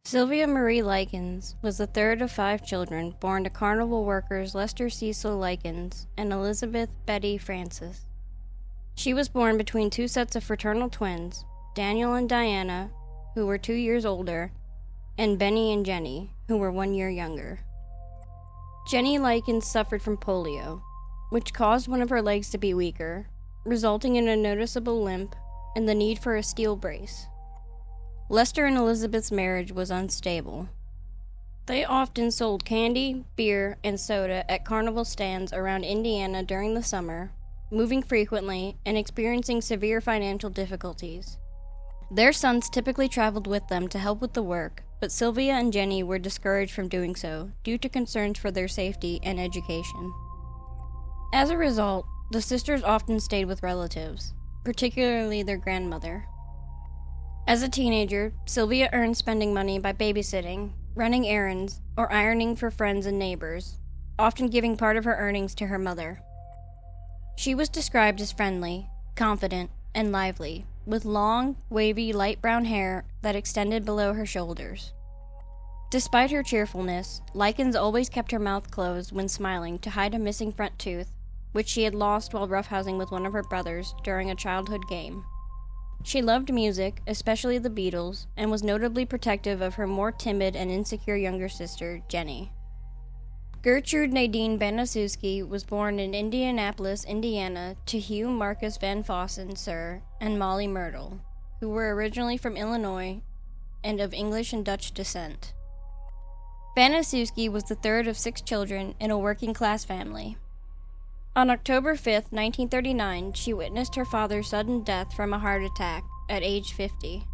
Sylvia Marie Likens was the third of 5 children born to carnival workers Lester Cecil Likens and Elizabeth Betty Francis. She was born between two sets of fraternal twins, Daniel and Diana, who were 2 years older, and Benny and Jenny, who were 1 year younger. Jenny Likens suffered from polio, which caused one of her legs to be weaker, resulting in a noticeable limp and the need for a steel brace. Lester and Elizabeth's marriage was unstable. They often sold candy, beer, and soda at carnival stands around Indiana during the summer, moving frequently and experiencing severe financial difficulties. Their sons typically traveled with them to help with the work, but Sylvia and Jenny were discouraged from doing so due to concerns for their safety and education. As a result, the sisters often stayed with relatives, particularly their grandmother. As a teenager, Sylvia earned spending money by babysitting, running errands, or ironing for friends and neighbors, often giving part of her earnings to her mother. She was described as friendly, confident, and lively, with long, wavy, light brown hair that extended below her shoulders. Despite her cheerfulness, Likens always kept her mouth closed when smiling to hide a missing front tooth, which she had lost while roughhousing with one of her brothers during a childhood game. She loved music, especially the Beatles, and was notably protective of her more timid and insecure younger sister, Jenny. Gertrude Nadine Baniszewski was born in Indianapolis, Indiana, to Hugh Marcus Van Fossen, Sr. and Molly Myrtle, who were originally from Illinois and of English and Dutch descent. Baniszewski was the third of 6 children in a working-class family. On October 5, 1939, she witnessed her father's sudden death from a heart attack at age 50.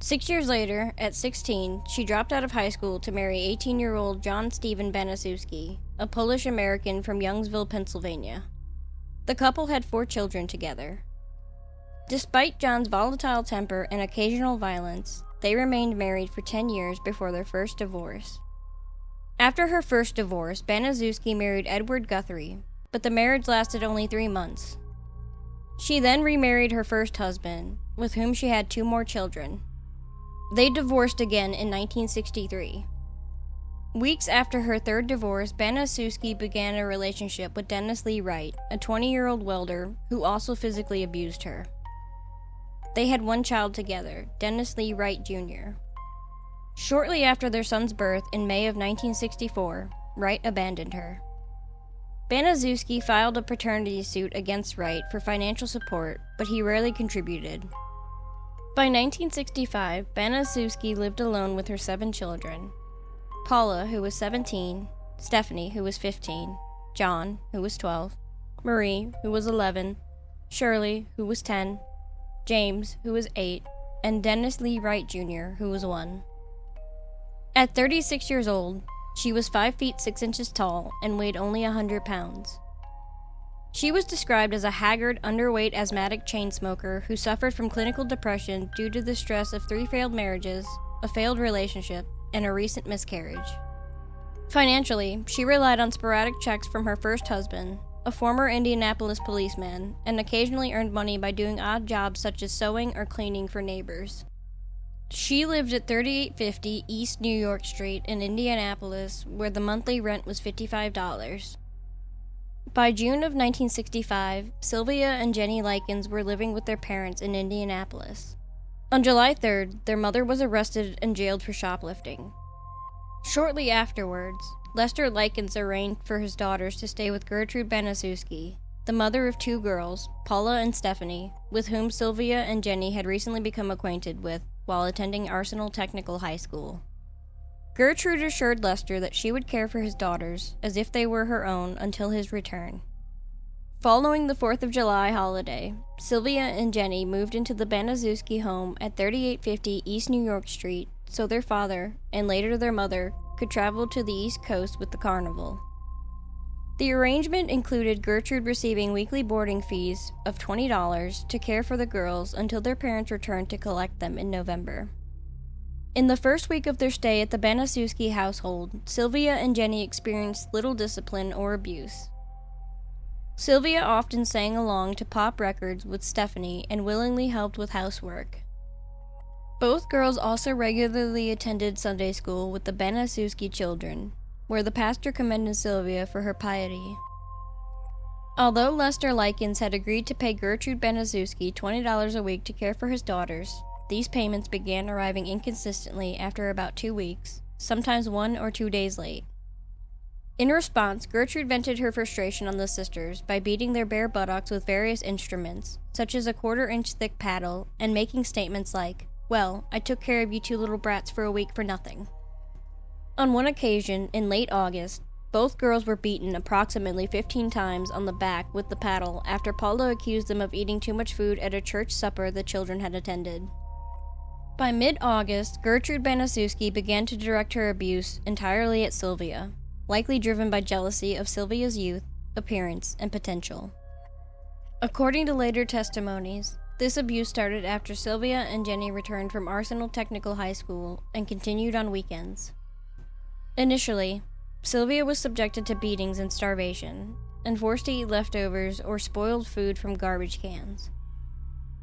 6 years later, at 16, she dropped out of high school to marry 18-year-old John Stephen Baniszewski, a Polish-American from Youngsville, Pennsylvania. The couple had 4 children together. Despite John's volatile temper and occasional violence, they remained married for 10 years before their first divorce. After her first divorce, Baniszewski married Edward Guthrie, but the marriage lasted only 3 months. She then remarried her first husband, with whom she had 2 more children. They divorced again in 1963. Weeks after her third divorce, Baniszewski began a relationship with Dennis Lee Wright, a 20-year-old welder who also physically abused her. They had 1 child together, Dennis Lee Wright Jr. Shortly after their son's birth in May of 1964, Wright abandoned her. Baniszewski filed a paternity suit against Wright for financial support, but he rarely contributed. By 1965, Baniszewski lived alone with her 7 children: Paula, who was 17, Stephanie, who was 15, John, who was 12, Marie, who was 11, Shirley, who was 10, James, who was 8, and Dennis Lee Wright Jr., who was 1. At 36 years old, she was 5 feet 6 inches tall and weighed only 100 pounds. She was described as a haggard, underweight asthmatic chain smoker who suffered from clinical depression due to the stress of 3 failed marriages, a failed relationship, and a recent miscarriage. Financially, she relied on sporadic checks from her first husband, a former Indianapolis policeman, and occasionally earned money by doing odd jobs such as sewing or cleaning for neighbors. She lived at 3850 East New York Street in Indianapolis, where the monthly rent was $55. By June of 1965, Sylvia and Jenny Likens were living with their parents in Indianapolis. On July 3rd, their mother was arrested and jailed for shoplifting. Shortly afterwards, Lester Likens arranged for his daughters to stay with Gertrude Baniszewski, the mother of 2 girls, Paula and Stephanie, with whom Sylvia and Jenny had recently become acquainted with while attending Arsenal Technical High School. Gertrude assured Lester that she would care for his daughters as if they were her own until his return. Following the 4th of July holiday, Sylvia and Jenny moved into the Baniszewski home at 3850 East New York Street so their father, and later their mother, could travel to the East Coast with the carnival. The arrangement included Gertrude receiving weekly boarding fees of $20 to care for the girls until their parents returned to collect them in November. In the first week of their stay at the Baniszewski household, Sylvia and Jenny experienced little discipline or abuse. Sylvia often sang along to pop records with Stephanie and willingly helped with housework. Both girls also regularly attended Sunday school with the Baniszewski children, where the pastor commended Sylvia for her piety. Although Lester Likens had agreed to pay Gertrude Baniszewski $20 a week to care for his daughters, these payments began arriving inconsistently after about 2 weeks, sometimes 1 or 2 days late. In response, Gertrude vented her frustration on the sisters by beating their bare buttocks with various instruments, such as a 1/4-inch thick paddle, and making statements like, "Well, I took care of you 2 little brats for a week for nothing." On one occasion, in late August, both girls were beaten approximately 15 times on the back with the paddle after Paula accused them of eating too much food at a church supper the children had attended. By mid-August, Gertrude Baniszewski began to direct her abuse entirely at Sylvia, likely driven by jealousy of Sylvia's youth, appearance, and potential. According to later testimonies, this abuse started after Sylvia and Jenny returned from Arsenal Technical High School and continued on weekends. Initially, Sylvia was subjected to beatings and starvation, and forced to eat leftovers or spoiled food from garbage cans.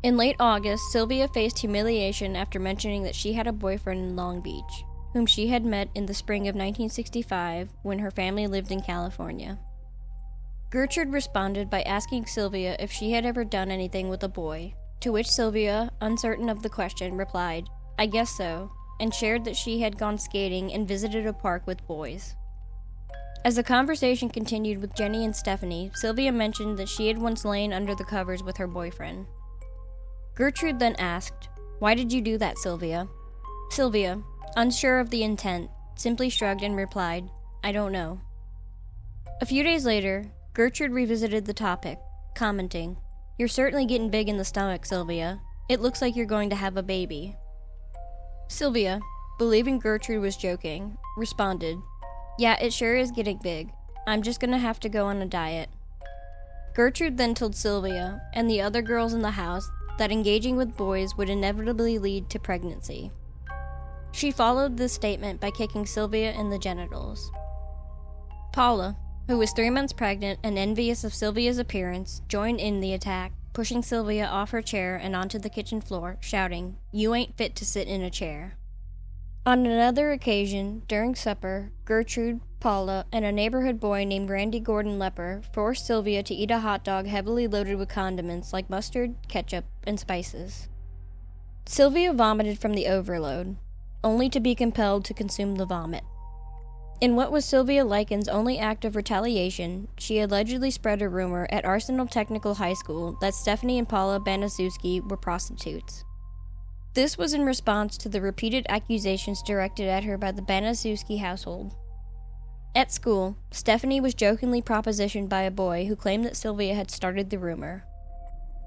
In late August, Sylvia faced humiliation after mentioning that she had a boyfriend in Long Beach, whom she had met in the spring of 1965 when her family lived in California. Gertrude responded by asking Sylvia if she had ever done anything with a boy, to which Sylvia, uncertain of the question, replied, "I guess so," and shared that she had gone skating and visited a park with boys. As the conversation continued with Jenny and Stephanie, Sylvia mentioned that she had once lain under the covers with her boyfriend. Gertrude then asked, "Why did you do that, Sylvia?" Sylvia, unsure of the intent, simply shrugged and replied, "I don't know." A few days later, Gertrude revisited the topic, commenting, "You're certainly getting big in the stomach, Sylvia. It looks like you're going to have a baby." Sylvia, believing Gertrude was joking, responded, "Yeah, it sure is getting big. I'm just gonna have to go on a diet." Gertrude then told Sylvia and the other girls in the house that engaging with boys would inevitably lead to pregnancy. She followed this statement by kicking Sylvia in the genitals. Paula, who was 3 months pregnant and envious of Sylvia's appearance, joined in the attack, pushing Sylvia off her chair and onto the kitchen floor, shouting, "You ain't fit to sit in a chair." On another occasion, during supper, Gertrude, Paula, and a neighborhood boy named Randy Gordon Lepper forced Sylvia to eat a hot dog heavily loaded with condiments like mustard, ketchup, and spices. Sylvia vomited from the overload, only to be compelled to consume the vomit. In what was Sylvia Likens' only act of retaliation, she allegedly spread a rumor at Arsenal Technical High School that Stephanie and Paula Baniszewski were prostitutes. This was in response to the repeated accusations directed at her by the Baniszewski household. At school, Stephanie was jokingly propositioned by a boy who claimed that Sylvia had started the rumor.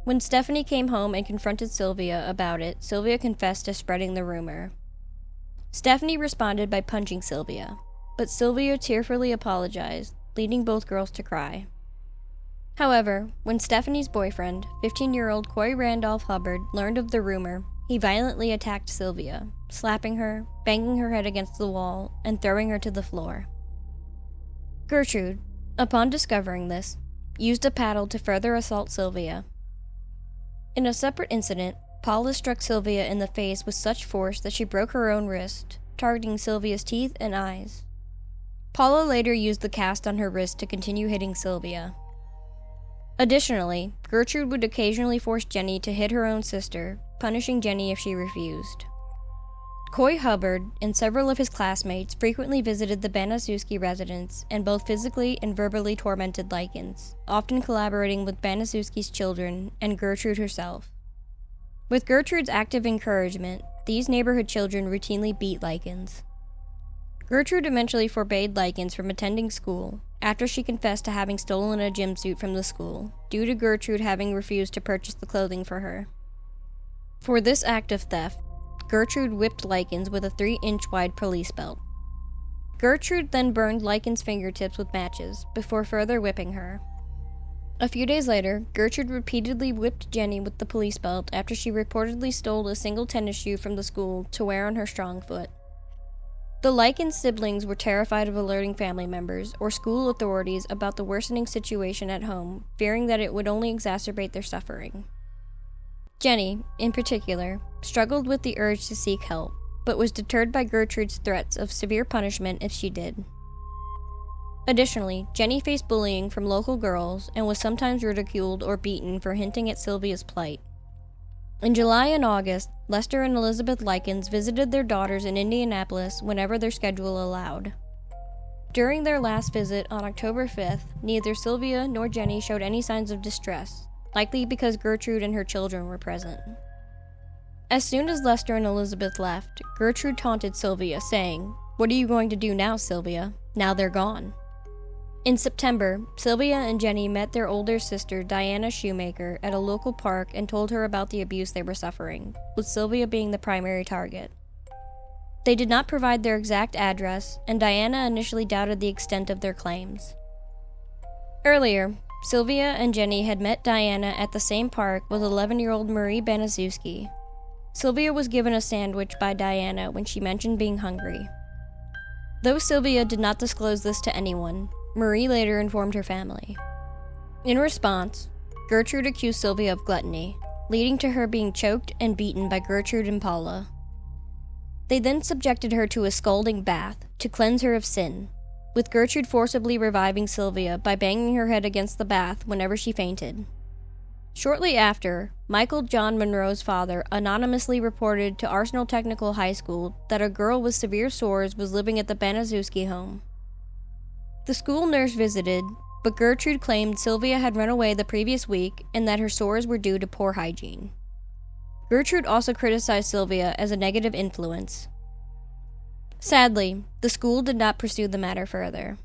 When Stephanie came home and confronted Sylvia about it, Sylvia confessed to spreading the rumor. Stephanie responded by punching Sylvia, but Sylvia tearfully apologized, leading both girls to cry. However, when Stephanie's boyfriend, 15-year-old Coy Randolph Hubbard, learned of the rumor, he violently attacked Sylvia, slapping her, banging her head against the wall, and throwing her to the floor. Gertrude, upon discovering this, used a paddle to further assault Sylvia. In a separate incident, Paula struck Sylvia in the face with such force that she broke her own wrist, targeting Sylvia's teeth and eyes. Paula later used the cast on her wrist to continue hitting Sylvia. Additionally, Gertrude would occasionally force Jenny to hit her own sister, punishing Jenny if she refused. Coy Hubbard and several of his classmates frequently visited the Baniszewski residence and both physically and verbally tormented Likens, often collaborating with Baniszewski's children and Gertrude herself. With Gertrude's active encouragement, these neighborhood children routinely beat Likens. Gertrude eventually forbade Likens from attending school after she confessed to having stolen a gym suit from the school, due to Gertrude having refused to purchase the clothing for her. For this act of theft, Gertrude whipped Likens with a 3-inch wide police belt. Gertrude then burned Likens' fingertips with matches, before further whipping her. A few days later, Gertrude repeatedly whipped Jenny with the police belt after she reportedly stole a single tennis shoe from the school to wear on her strong foot. The Likens siblings were terrified of alerting family members or school authorities about the worsening situation at home, fearing that it would only exacerbate their suffering. Jenny, in particular, struggled with the urge to seek help, but was deterred by Gertrude's threats of severe punishment if she did. Additionally, Jenny faced bullying from local girls and was sometimes ridiculed or beaten for hinting at Sylvia's plight. In July and August, Lester and Elizabeth Likens visited their daughters in Indianapolis whenever their schedule allowed. During their last visit on October 5th, neither Sylvia nor Jenny showed any signs of distress, likely because Gertrude and her children were present. As soon as Lester and Elizabeth left, Gertrude taunted Sylvia, saying, "What are you going to do now, Sylvia? Now they're gone." In September, Sylvia and Jenny met their older sister, Diana Shoemaker, at a local park and told her about the abuse they were suffering, with Sylvia being the primary target. They did not provide their exact address, and Diana initially doubted the extent of their claims. Earlier, Sylvia and Jenny had met Diana at the same park with 11-year-old Marie Baniszewski. Sylvia was given a sandwich by Diana when she mentioned being hungry. Though Sylvia did not disclose this to anyone, Marie later informed her family. In response, Gertrude accused Sylvia of gluttony, leading to her being choked and beaten by Gertrude and Paula. They then subjected her to a scalding bath to cleanse her of sin, with Gertrude forcibly reviving Sylvia by banging her head against the bath whenever she fainted. Shortly after, Michael John Monroe's father anonymously reported to Arsenal Technical High School that a girl with severe sores was living at the Baniszewski home. The school nurse visited, but Gertrude claimed Sylvia had run away the previous week and that her sores were due to poor hygiene. Gertrude also criticized Sylvia as a negative influence. Sadly, the school did not pursue the matter further.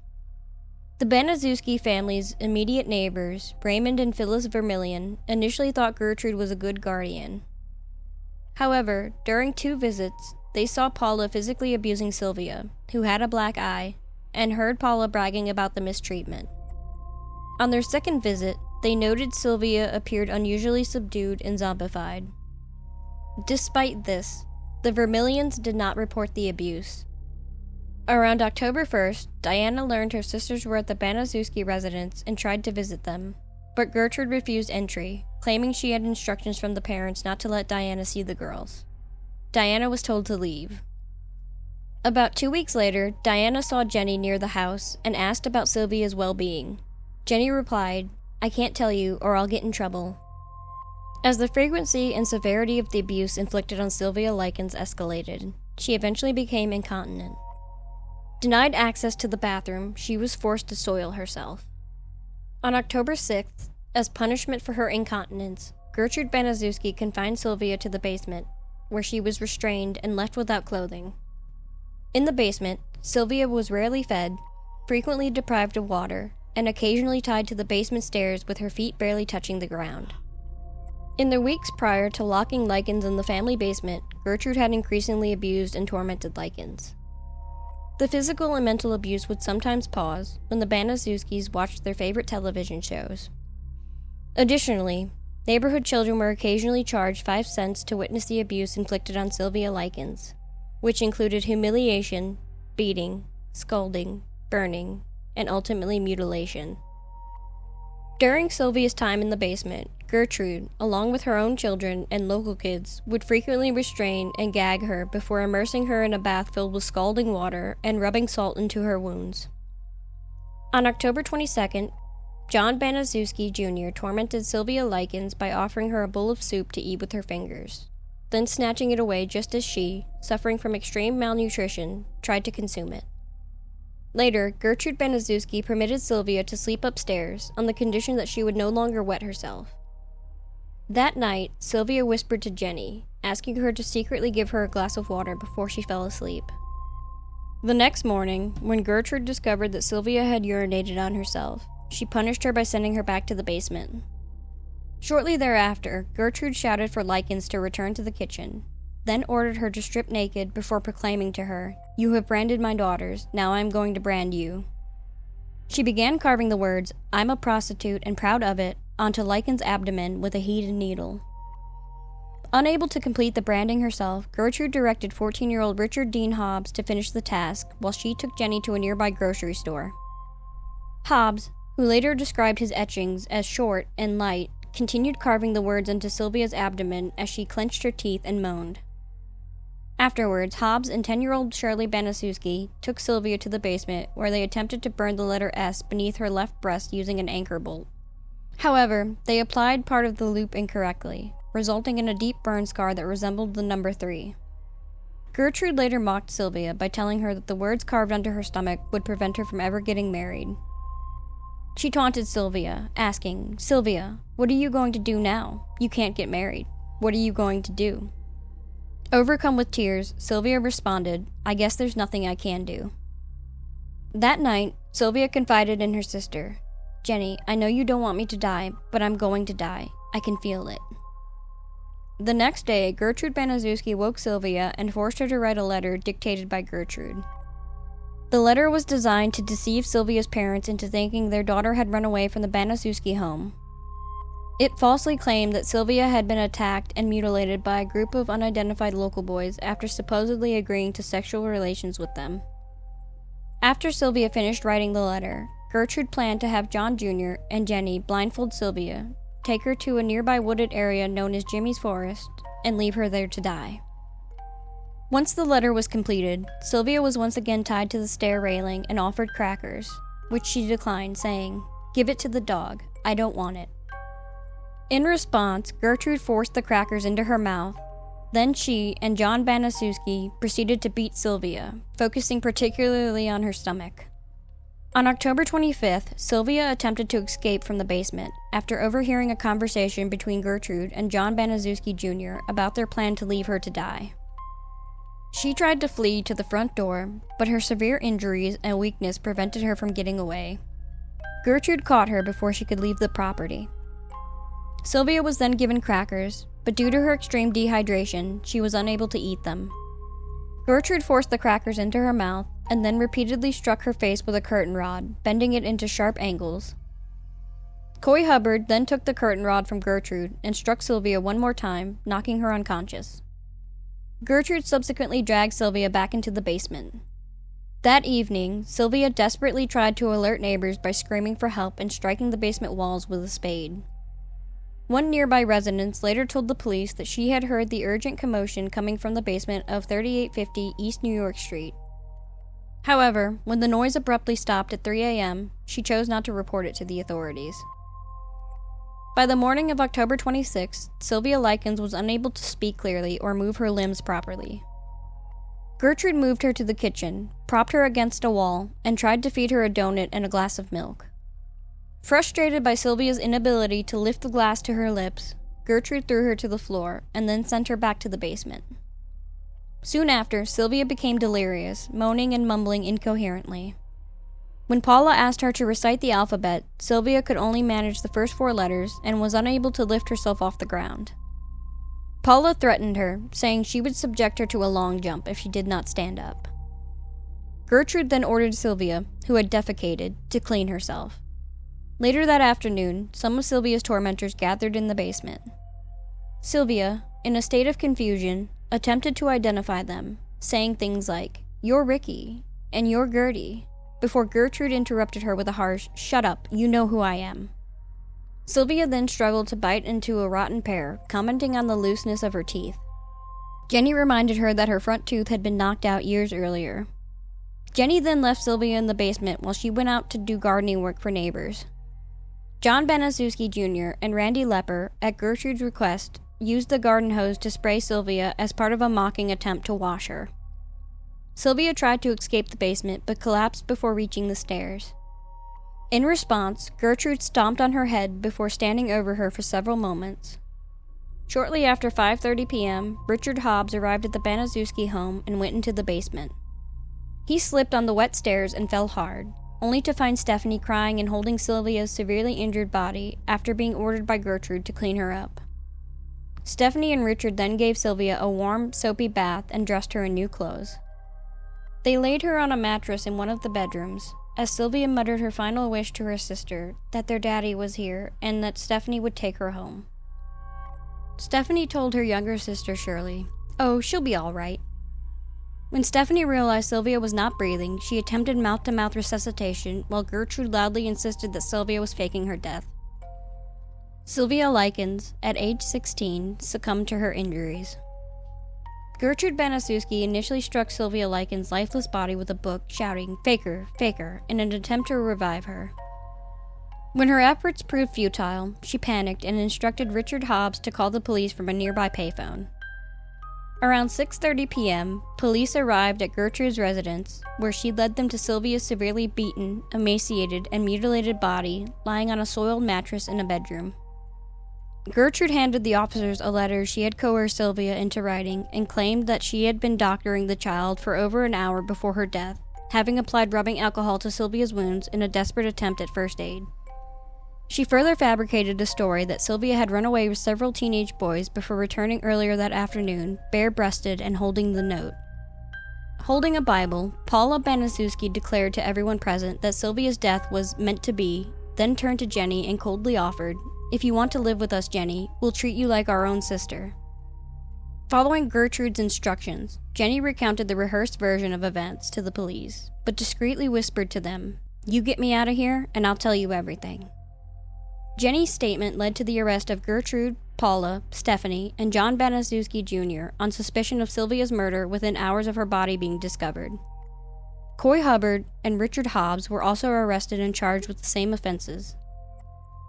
The Baniszewski family's immediate neighbors, Raymond and Phyllis Vermillion, initially thought Gertrude was a good guardian. However, during 2 visits, they saw Paula physically abusing Sylvia, who had a black eye, and heard Paula bragging about the mistreatment. On their second visit, they noted Sylvia appeared unusually subdued and zombified. Despite this, the Vermillions did not report the abuse. Around October 1st, Diana learned her sisters were at the Baniszewski residence and tried to visit them, but Gertrude refused entry, claiming she had instructions from the parents not to let Diana see the girls. Diana was told to leave. About 2 weeks later, Diana saw Jenny near the house and asked about Sylvia's well-being. Jenny replied, "I can't tell you or I'll get in trouble." As the frequency and severity of the abuse inflicted on Sylvia Likens escalated, she eventually became incontinent. Denied access to the bathroom, she was forced to soil herself. On October 6th, as punishment for her incontinence, Gertrude Baniszewski confined Sylvia to the basement, where she was restrained and left without clothing. In the basement, Sylvia was rarely fed, frequently deprived of water, and occasionally tied to the basement stairs with her feet barely touching the ground. In the weeks prior to locking Likens in the family basement, Gertrude had increasingly abused and tormented Likens. The physical and mental abuse would sometimes pause when the Baniszewskis watched their favorite television shows. Additionally, neighborhood children were occasionally charged 5 cents to witness the abuse inflicted on Sylvia Likens, which included humiliation, beating, scalding, burning, and ultimately mutilation. During Sylvia's time in the basement, Gertrude, along with her own children and local kids, would frequently restrain and gag her before immersing her in a bath filled with scalding water and rubbing salt into her wounds. On October 22nd, John Baniszewski Jr. tormented Sylvia Likens by offering her a bowl of soup to eat with her fingers, then snatching it away just as she, suffering from extreme malnutrition, tried to consume it. Later, Gertrude Baniszewski permitted Sylvia to sleep upstairs on the condition that she would no longer wet herself. That night, Sylvia whispered to Jenny, asking her to secretly give her a glass of water before she fell asleep. The next morning, when Gertrude discovered that Sylvia had urinated on herself, she punished her by sending her back to the basement. Shortly thereafter, Gertrude shouted for Likens to return to the kitchen, then ordered her to strip naked before proclaiming to her, "You have branded my daughters, now I am going to brand you." She began carving the words, "I'm a prostitute and proud of it," onto Likens' abdomen with a heated needle. Unable to complete the branding herself, Gertrude directed 14-year-old Richard Dean Hobbs to finish the task while she took Jenny to a nearby grocery store. Hobbs, who later described his etchings as short and light, continued carving the words into Sylvia's abdomen as she clenched her teeth and moaned. Afterwards, Hobbs and 10-year-old Shirley Baniszewski took Sylvia to the basement, where they attempted to burn the letter S beneath her left breast using an anchor bolt. However, they applied part of the loop incorrectly, resulting in a deep burn scar that resembled the number 3. Gertrude later mocked Sylvia by telling her that the words carved onto her stomach would prevent her from ever getting married. She taunted Sylvia, asking, "Sylvia, what are you going to do now? You can't get married. What are you going to do?" Overcome with tears, Sylvia responded, "I guess there's nothing I can do." That night, Sylvia confided in her sister, "Jenny, I know you don't want me to die, but I'm going to die. I can feel it." The next day, Gertrude Baniszewski woke Sylvia and forced her to write a letter dictated by Gertrude. The letter was designed to deceive Sylvia's parents into thinking their daughter had run away from the Baniszewski home. It falsely claimed that Sylvia had been attacked and mutilated by a group of unidentified local boys after supposedly agreeing to sexual relations with them. After Sylvia finished writing the letter, Gertrude planned to have John Jr. and Jenny blindfold Sylvia, take her to a nearby wooded area known as Jimmy's Forest, and leave her there to die. Once the letter was completed, Sylvia was once again tied to the stair railing and offered crackers, which she declined, saying, "Give it to the dog. I don't want it." In response, Gertrude forced the crackers into her mouth. Then she and John Baniszewski proceeded to beat Sylvia, focusing particularly on her stomach. On October 25th, Sylvia attempted to escape from the basement after overhearing a conversation between Gertrude and John Baniszewski Jr. about their plan to leave her to die. She tried to flee to the front door, but her severe injuries and weakness prevented her from getting away. Gertrude caught her before she could leave the property. Sylvia was then given crackers, but due to her extreme dehydration, she was unable to eat them. Gertrude forced the crackers into her mouth and then repeatedly struck her face with a curtain rod, bending it into sharp angles. Coy Hubbard then took the curtain rod from Gertrude and struck Sylvia one more time, knocking her unconscious. Gertrude subsequently dragged Sylvia back into the basement. That evening, Sylvia desperately tried to alert neighbors by screaming for help and striking the basement walls with a spade. One nearby resident later told the police that she had heard the urgent commotion coming from the basement of 3850 East New York Street. However, when the noise abruptly stopped at 3 a.m., she chose not to report it to the authorities. By the morning of October 26th, Sylvia Likens was unable to speak clearly or move her limbs properly. Gertrude moved her to the kitchen, propped her against a wall, and tried to feed her a donut and a glass of milk. Frustrated by Sylvia's inability to lift the glass to her lips, Gertrude threw her to the floor and then sent her back to the basement. Soon after, Sylvia became delirious, moaning and mumbling incoherently. When Paula asked her to recite the alphabet, Sylvia could only manage the first 4 letters and was unable to lift herself off the ground. Paula threatened her, saying she would subject her to a long jump if she did not stand up. Gertrude then ordered Sylvia, who had defecated, to clean herself. Later that afternoon, some of Sylvia's tormentors gathered in the basement. Sylvia, in a state of confusion, attempted to identify them, saying things like, "You're Ricky," and "You're Gertie," before Gertrude interrupted her with a harsh, "Shut up, you know who I am." Sylvia then struggled to bite into a rotten pear, commenting on the looseness of her teeth. Jenny reminded her that her front tooth had been knocked out years earlier. Jenny then left Sylvia in the basement while she went out to do gardening work for neighbors. John Baniszewski Jr. and Randy Lepper, at Gertrude's request, used the garden hose to spray Sylvia as part of a mocking attempt to wash her. Sylvia tried to escape the basement but collapsed before reaching the stairs. In response, Gertrude stomped on her head before standing over her for several moments. Shortly after 5:30 p.m., Richard Hobbs arrived at the Baniszewski home and went into the basement. He slipped on the wet stairs and fell hard, only to find Stephanie crying and holding Sylvia's severely injured body after being ordered by Gertrude to clean her up. Stephanie and Richard then gave Sylvia a warm, soapy bath and dressed her in new clothes. They laid her on a mattress in one of the bedrooms, as Sylvia muttered her final wish to her sister that their daddy was here and that Stephanie would take her home. Stephanie told her younger sister Shirley, "Oh, she'll be all right." When Stephanie realized Sylvia was not breathing, she attempted mouth-to-mouth resuscitation while Gertrude loudly insisted that Sylvia was faking her death. Sylvia Likens, at age 16, succumbed to her injuries. Gertrude Baniszewski initially struck Sylvia Likens' lifeless body with a book, shouting, "Faker, faker," in an attempt to revive her. When her efforts proved futile, she panicked and instructed Richard Hobbs to call the police from a nearby payphone. Around 6:30 p.m., police arrived at Gertrude's residence, where she led them to Sylvia's severely beaten, emaciated, and mutilated body lying on a soiled mattress in a bedroom. Gertrude handed the officers a letter she had coerced Sylvia into writing and claimed that she had been doctoring the child for over an hour before her death, having applied rubbing alcohol to Sylvia's wounds in a desperate attempt at first aid. She further fabricated a story that Sylvia had run away with several teenage boys before returning earlier that afternoon, bare-breasted and holding the note. Holding a Bible, Paula Baniszewski declared to everyone present that Sylvia's death was meant to be, then turned to Jenny and coldly offered, "If you want to live with us, Jenny, we'll treat you like our own sister." Following Gertrude's instructions, Jenny recounted the rehearsed version of events to the police, but discreetly whispered to them, "You get me out of here, and I'll tell you everything." Jenny's statement led to the arrest of Gertrude, Paula, Stephanie, and John Baniszewski Jr. on suspicion of Sylvia's murder within hours of her body being discovered. Coy Hubbard and Richard Hobbs were also arrested and charged with the same offenses.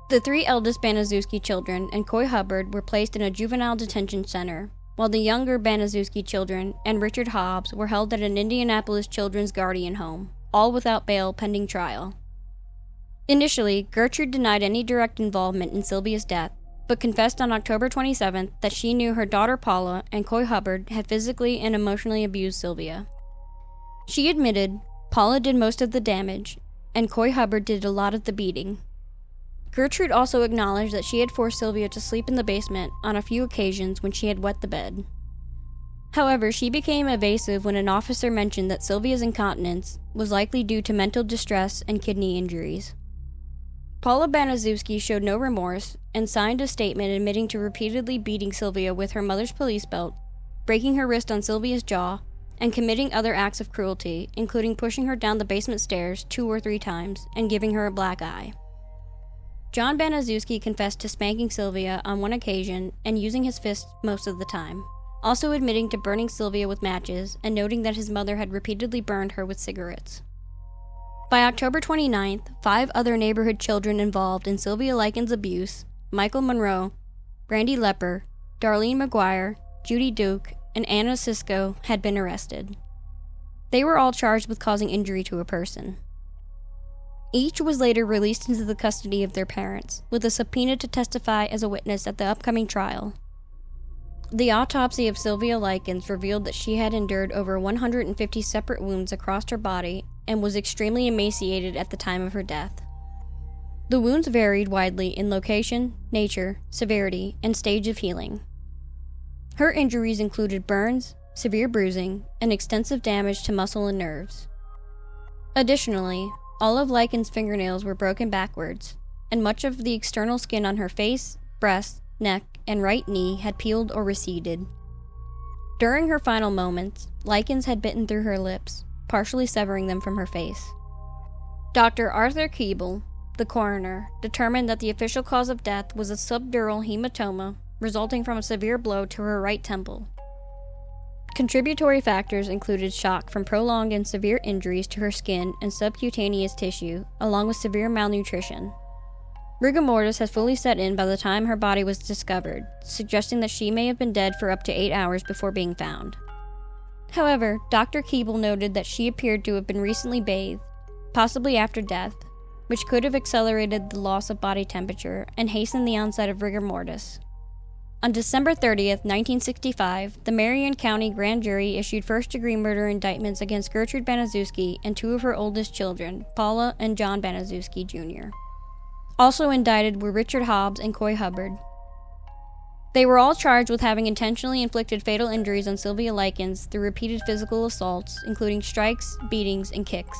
The three eldest Baniszewski children and Coy Hubbard were placed in a juvenile detention center, while the younger Baniszewski children and Richard Hobbs were held at an Indianapolis children's guardian home, all without bail pending trial. Initially, Gertrude denied any direct involvement in Sylvia's death, but confessed on October 27th that she knew her daughter Paula and Coy Hubbard had physically and emotionally abused Sylvia. She admitted Paula did most of the damage, and Coy Hubbard did a lot of the beating. Gertrude also acknowledged that she had forced Sylvia to sleep in the basement on a few occasions when she had wet the bed. However, she became evasive when an officer mentioned that Sylvia's incontinence was likely due to mental distress and kidney injuries. Paula Baniszewski showed no remorse and signed a statement admitting to repeatedly beating Sylvia with her mother's police belt, breaking her wrist on Sylvia's jaw, and committing other acts of cruelty, including pushing her down the basement stairs 2 or 3 times and giving her a black eye. John Baniszewski confessed to spanking Sylvia on one occasion and using his fists most of the time, also admitting to burning Sylvia with matches and noting that his mother had repeatedly burned her with cigarettes. By October 29th, 5 other neighborhood children involved in Sylvia Likens' abuse, Michael Monroe, Brandy Lepper, Darlene McGuire, Judy Duke, and Anna Sisko, had been arrested. They were all charged with causing injury to a person. Each was later released into the custody of their parents, with a subpoena to testify as a witness at the upcoming trial. The autopsy of Sylvia Likens revealed that she had endured over 150 separate wounds across her body and was extremely emaciated at the time of her death. The wounds varied widely in location, nature, severity, and stage of healing. Her injuries included burns, severe bruising, and extensive damage to muscle and nerves. Additionally, all of Likens' fingernails were broken backwards, and much of the external skin on her face, breast, neck, and right knee had peeled or receded. During her final moments, Likens had bitten through her lips, partially severing them from her face. Dr. Arthur Keeble, the coroner, determined that the official cause of death was a subdural hematoma resulting from a severe blow to her right temple. Contributory factors included shock from prolonged and severe injuries to her skin and subcutaneous tissue, along with severe malnutrition. Rigor mortis had fully set in by the time her body was discovered, suggesting that she may have been dead for up to 8 hours before being found. However, Dr. Keeble noted that she appeared to have been recently bathed, possibly after death, which could have accelerated the loss of body temperature and hastened the onset of rigor mortis. On December 30th, 1965, the Marion County Grand Jury issued first-degree murder indictments against Gertrude Baniszewski and 2 of her oldest children, Paula and John Baniszewski Jr. Also indicted were Richard Hobbs and Coy Hubbard. They were all charged with having intentionally inflicted fatal injuries on Sylvia Likens through repeated physical assaults, including strikes, beatings, and kicks.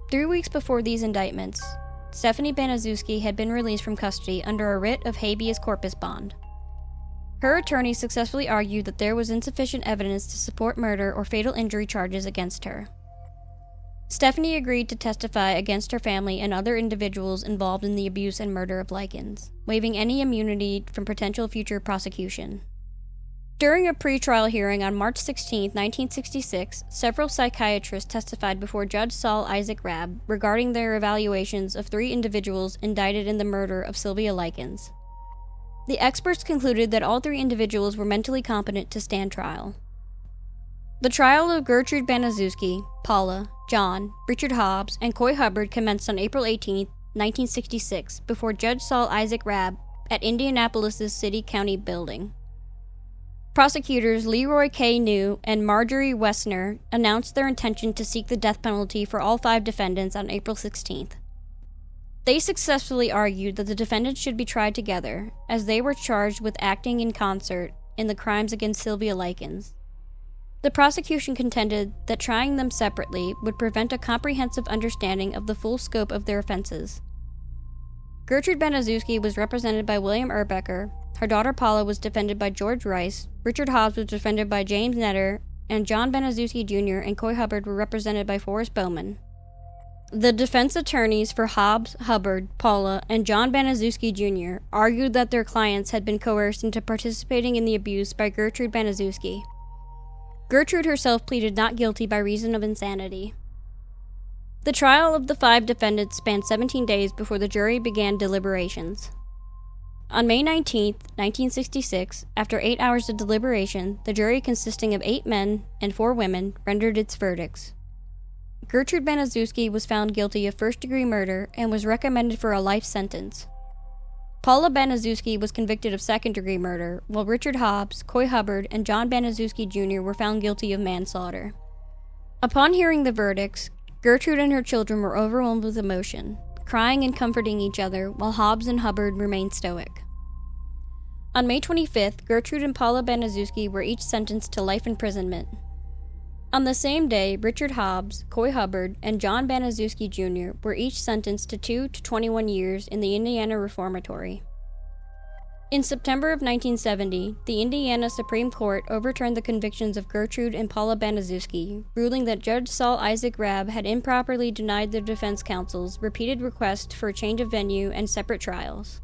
3 weeks before these indictments, Stephanie Baniszewski had been released from custody under a writ of habeas corpus bond. Her attorney successfully argued that there was insufficient evidence to support murder or fatal injury charges against her. Stephanie agreed to testify against her family and other individuals involved in the abuse and murder of Likens, waiving any immunity from potential future prosecution. During a pretrial hearing on March 16, 1966, several psychiatrists testified before Judge Saul Isaac Rabb regarding their evaluations of 3 individuals indicted in the murder of Sylvia Likens. The experts concluded that all 3 individuals were mentally competent to stand trial. The trial of Gertrude Baniszewski, Paula, John, Richard Hobbs, and Coy Hubbard commenced on April 18, 1966, before Judge Saul Isaac Rabb at Indianapolis' City County Building. Prosecutors Leroy K. New and Marjorie Wessner announced their intention to seek the death penalty for all 5 defendants on April 16th. They successfully argued that the defendants should be tried together, as they were charged with acting in concert in the crimes against Sylvia Likens. The prosecution contended that trying them separately would prevent a comprehensive understanding of the full scope of their offenses. Gertrude Baniszewski was represented by William Urbecker, her daughter Paula was defended by George Rice, Richard Hobbs was defended by James Netter, and John Baniszewski Jr. and Coy Hubbard were represented by Forrest Bowman. The defense attorneys for Hobbs, Hubbard, Paula, and John Baniszewski Jr. argued that their clients had been coerced into participating in the abuse by Gertrude Baniszewski. Gertrude herself pleaded not guilty by reason of insanity. The trial of the 5 defendants spanned 17 days before the jury began deliberations. On May 19, 1966, after 8 hours of deliberation, the jury consisting of 8 men and 4 women rendered its verdicts. Gertrude Baniszewski was found guilty of first-degree murder and was recommended for a life sentence. Paula Baniszewski was convicted of second-degree murder, while Richard Hobbs, Coy Hubbard, and John Baniszewski Jr. were found guilty of manslaughter. Upon hearing the verdicts, Gertrude and her children were overwhelmed with emotion, crying and comforting each other, while Hobbs and Hubbard remained stoic. On May 25th, Gertrude and Paula Baniszewski were each sentenced to life imprisonment. On the same day, Richard Hobbs, Coy Hubbard, and John Baniszewski Jr. were each sentenced to 2 to 21 years in the Indiana Reformatory. In September of 1970, the Indiana Supreme Court overturned the convictions of Gertrude and Paula Baniszewski, ruling that Judge Saul Isaac Rabb had improperly denied their defense counsel's repeated request for a change of venue and separate trials.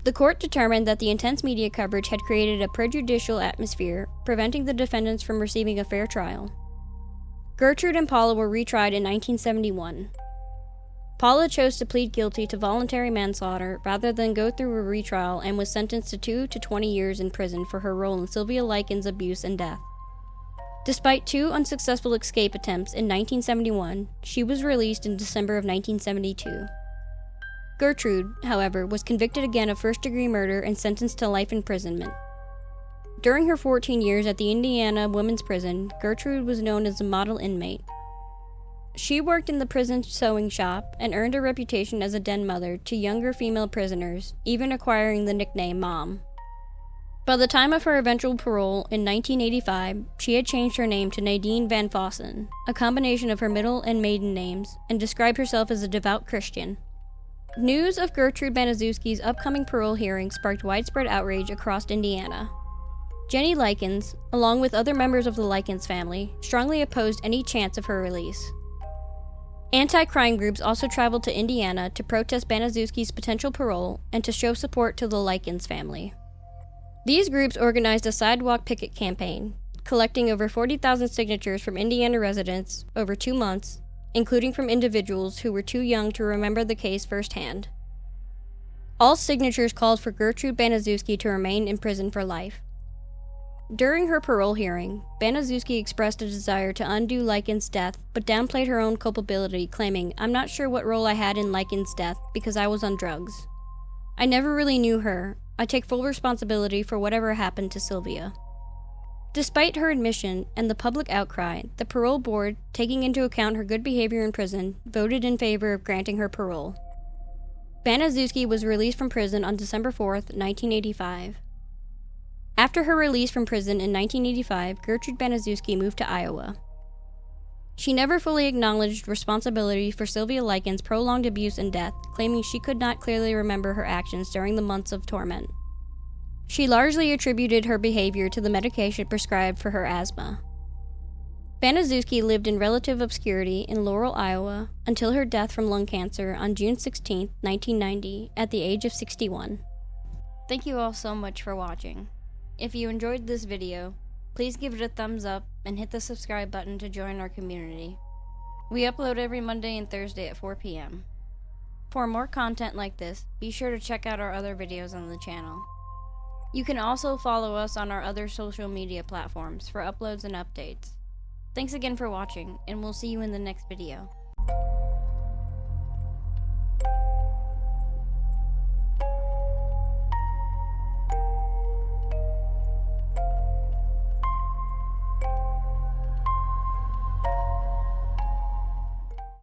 The court determined that the intense media coverage had created a prejudicial atmosphere, preventing the defendants from receiving a fair trial. Gertrude and Paula were retried in 1971. Paula chose to plead guilty to voluntary manslaughter rather than go through a retrial and was sentenced to 2 to 20 years in prison for her role in Sylvia Likens' abuse and death. Despite 2 unsuccessful escape attempts in 1971, she was released in December of 1972. Gertrude, however, was convicted again of first-degree murder and sentenced to life imprisonment. During her 14 years at the Indiana Women's Prison, Gertrude was known as a model inmate. She worked in the prison sewing shop and earned a reputation as a den mother to younger female prisoners, even acquiring the nickname Mom. By the time of her eventual parole in 1985, she had changed her name to Nadine Van Fossen, a combination of her middle and maiden names, and described herself as a devout Christian. News of Gertrude Baniszewski's upcoming parole hearing sparked widespread outrage across Indiana. Jenny Likens, along with other members of the Likens family, strongly opposed any chance of her release. Anti-crime groups also traveled to Indiana to protest Baniszewski's potential parole and to show support to the Likens family. These groups organized a sidewalk picket campaign, collecting over 40,000 signatures from Indiana residents over 2 months, including from individuals who were too young to remember the case firsthand. All signatures called for Gertrude Baniszewski to remain in prison for life. During her parole hearing, Baniszewski expressed a desire to undo Likens' death, but downplayed her own culpability, claiming, "I'm not sure what role I had in Likens' death because I was on drugs. I never really knew her. I take full responsibility for whatever happened to Sylvia." Despite her admission and the public outcry, the parole board, taking into account her good behavior in prison, voted in favor of granting her parole. Baniszewski was released from prison on December 4, 1985. After her release from prison in 1985, Gertrude Baniszewski moved to Iowa. She never fully acknowledged responsibility for Sylvia Likens' prolonged abuse and death, claiming she could not clearly remember her actions during the months of torment. She largely attributed her behavior to the medication prescribed for her asthma. Baniszewski lived in relative obscurity in Laurel, Iowa, until her death from lung cancer on June 16, 1990, at the age of 61. Thank you all so much for watching. If you enjoyed this video, please give it a thumbs up and hit the subscribe button to join our community. We upload every Monday and Thursday at 4 p.m. For more content like this, be sure to check out our other videos on the channel. You can also follow us on our other social media platforms for uploads and updates. Thanks again for watching, and we'll see you in the next video.